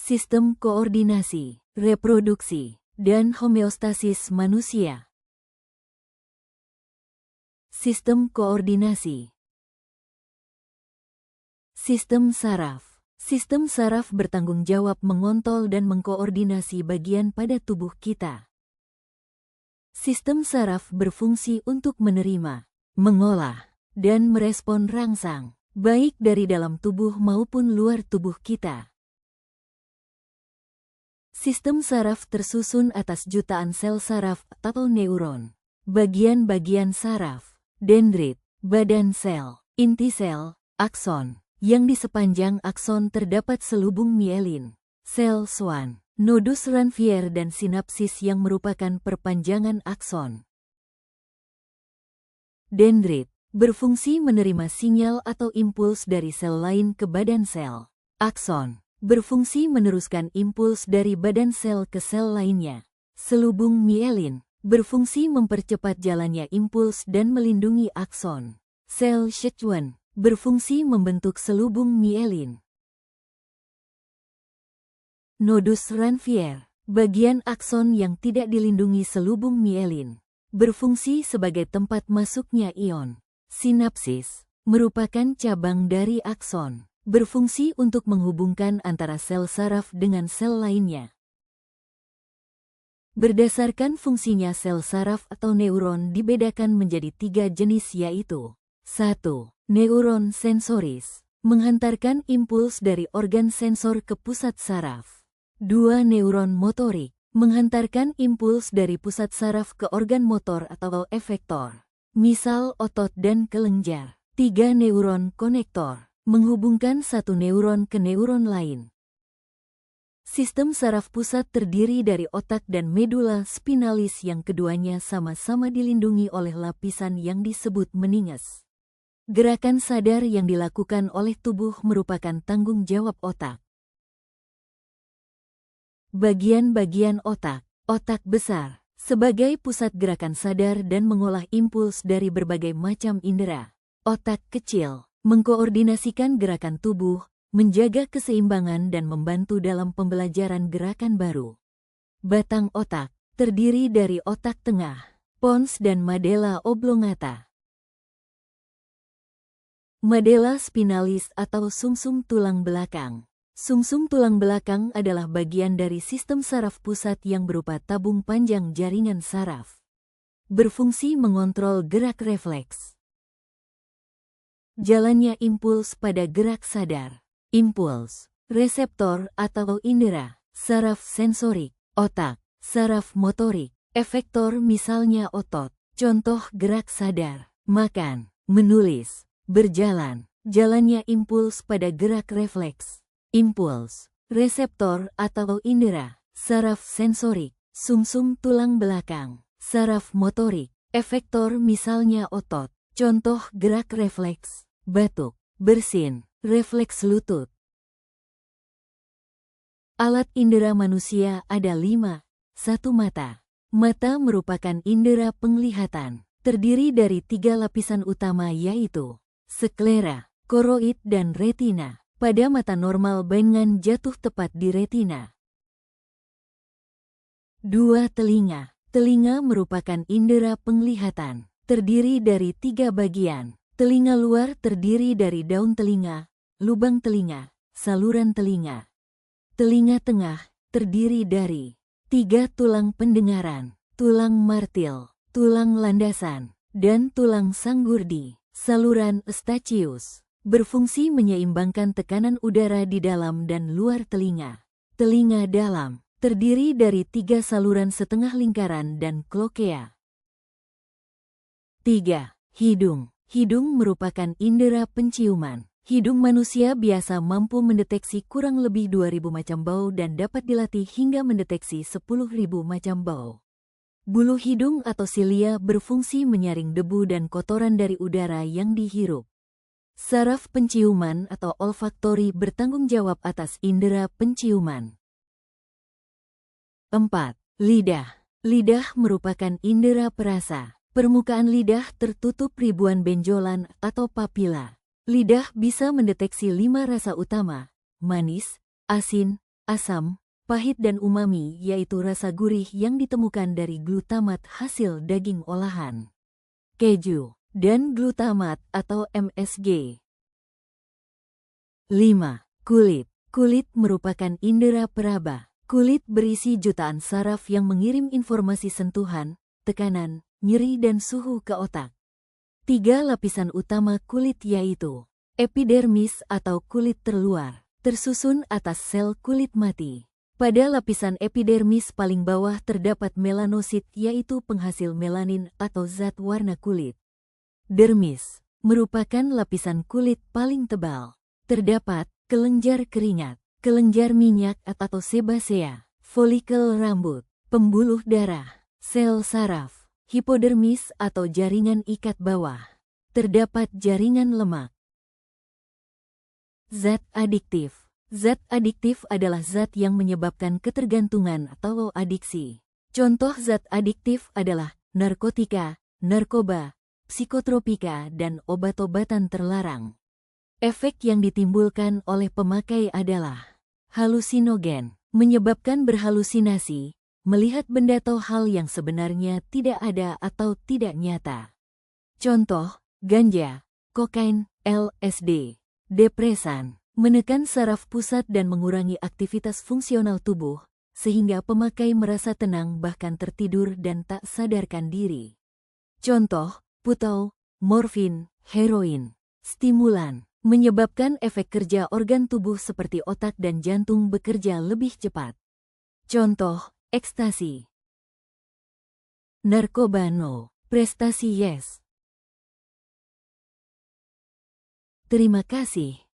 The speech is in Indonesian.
sistem koordinasi, reproduksi, dan homeostasis manusia. Sistem koordinasi. Sistem saraf. Sistem saraf bertanggung jawab mengontrol dan mengkoordinasi bagian pada tubuh kita. Sistem saraf berfungsi untuk menerima, mengolah, dan merespon rangsang, baik dari dalam tubuh maupun luar tubuh kita. Sistem saraf tersusun atas jutaan sel saraf atau neuron, bagian-bagian saraf, dendrit, badan sel, inti sel, akson, yang di sepanjang akson terdapat selubung mielin, sel Schwann, nodus Ranvier dan sinapsis yang merupakan perpanjangan akson. Dendrit berfungsi menerima sinyal atau impuls dari sel lain ke badan sel. Akson berfungsi meneruskan impuls dari badan sel ke sel lainnya. Selubung mielin berfungsi mempercepat jalannya impuls dan melindungi akson. Sel Schwann berfungsi membentuk selubung mielin. Nodus Ranvier, bagian akson yang tidak dilindungi selubung mielin, berfungsi sebagai tempat masuknya ion. Sinapsis merupakan cabang dari akson, berfungsi untuk menghubungkan antara sel saraf dengan sel lainnya. Berdasarkan fungsinya sel saraf atau neuron dibedakan menjadi 3 jenis yaitu 1. Neuron sensoris, menghantarkan impuls dari organ sensor ke pusat saraf. 2. Neuron motorik, menghantarkan impuls dari pusat saraf ke organ motor atau efektor, misal otot dan kelenjar. 3. Neuron konektor, menghubungkan satu neuron ke neuron lain. Sistem saraf pusat terdiri dari otak dan medula spinalis yang keduanya sama-sama dilindungi oleh lapisan yang disebut meninges. Gerakan sadar yang dilakukan oleh tubuh merupakan tanggung jawab otak. Bagian-bagian otak. Otak besar, sebagai pusat gerakan sadar dan mengolah impuls dari berbagai macam indera. Otak kecil, mengkoordinasikan gerakan tubuh, menjaga keseimbangan dan membantu dalam pembelajaran gerakan baru. Batang otak, terdiri dari otak tengah, pons dan medulla oblongata. Medulla spinalis atau sumsum tulang belakang. Sumsum tulang belakang adalah bagian dari sistem saraf pusat yang berupa tabung panjang jaringan saraf. Berfungsi mengontrol gerak refleks. Jalannya impuls pada gerak sadar. Impuls, reseptor atau indera, saraf sensorik, otak, saraf motorik, efektor misalnya otot, contoh gerak sadar, makan, menulis, berjalan, jalannya impuls pada gerak refleks. Impuls, reseptor atau indera, saraf sensorik, sumsum tulang belakang, saraf motorik, efektor misalnya otot, contoh gerak refleks, batuk, bersin, refleks lutut. Alat indera manusia ada 5. 1. Mata. Mata merupakan indera penglihatan, terdiri dari 3 lapisan utama yaitu sklera, koroid dan retina. Pada mata normal bayangan jatuh tepat di retina. 2. Telinga. Telinga merupakan indera penglihatan, terdiri dari 3 bagian. Telinga luar terdiri dari daun telinga, lubang telinga, saluran telinga. Telinga tengah terdiri dari 3 tulang pendengaran, tulang martil, tulang landasan, dan tulang sanggurdi. Saluran eustachius berfungsi menyeimbangkan tekanan udara di dalam dan luar telinga. Telinga dalam terdiri dari 3 saluran setengah lingkaran dan klokea. 3. Hidung. Hidung merupakan indera penciuman. Hidung manusia biasa mampu mendeteksi kurang lebih 2000 macam bau dan dapat dilatih hingga mendeteksi 10.000 macam bau. Bulu hidung atau silia berfungsi menyaring debu dan kotoran dari udara yang dihirup. Saraf penciuman atau olfaktori bertanggung jawab atas indera penciuman. 4. Lidah. Lidah merupakan indera perasa. Permukaan lidah tertutup ribuan benjolan atau papila. Lidah bisa mendeteksi 5 rasa utama: manis, asin, asam, pahit dan umami, yaitu rasa gurih yang ditemukan dari glutamat hasil daging olahan, keju, dan glutamat atau MSG. 5. Kulit. Kulit merupakan indera peraba. Kulit berisi jutaan saraf yang mengirim informasi sentuhan, tekanan, nyeri dan suhu ke otak. 3 lapisan utama kulit yaitu epidermis atau kulit terluar, tersusun atas sel kulit mati. Pada lapisan epidermis paling bawah terdapat melanosit yaitu penghasil melanin atau zat warna kulit. Dermis merupakan lapisan kulit paling tebal. Terdapat kelenjar keringat, kelenjar minyak atau sebasea, folikel rambut, pembuluh darah, sel saraf, hipodermis atau jaringan ikat bawah. Terdapat jaringan lemak. Zat adiktif. Zat adiktif adalah zat yang menyebabkan ketergantungan atau adiksi. Contoh zat adiktif adalah narkotika, narkoba, psikotropika, dan obat-obatan terlarang. Efek yang ditimbulkan oleh pemakai adalah halusinogen, menyebabkan berhalusinasi, melihat benda atau hal yang sebenarnya tidak ada atau tidak nyata. Contoh, ganja, kokain, LSD. Depresan, menekan saraf pusat dan mengurangi aktivitas fungsional tubuh, sehingga pemakai merasa tenang bahkan tertidur dan tak sadarkan diri. Contoh, putau, morfin, heroin. Stimulan, menyebabkan efek kerja organ tubuh seperti otak dan jantung bekerja lebih cepat. Contoh, ekstasi. Narkoba no, prestasi yes. Terima kasih.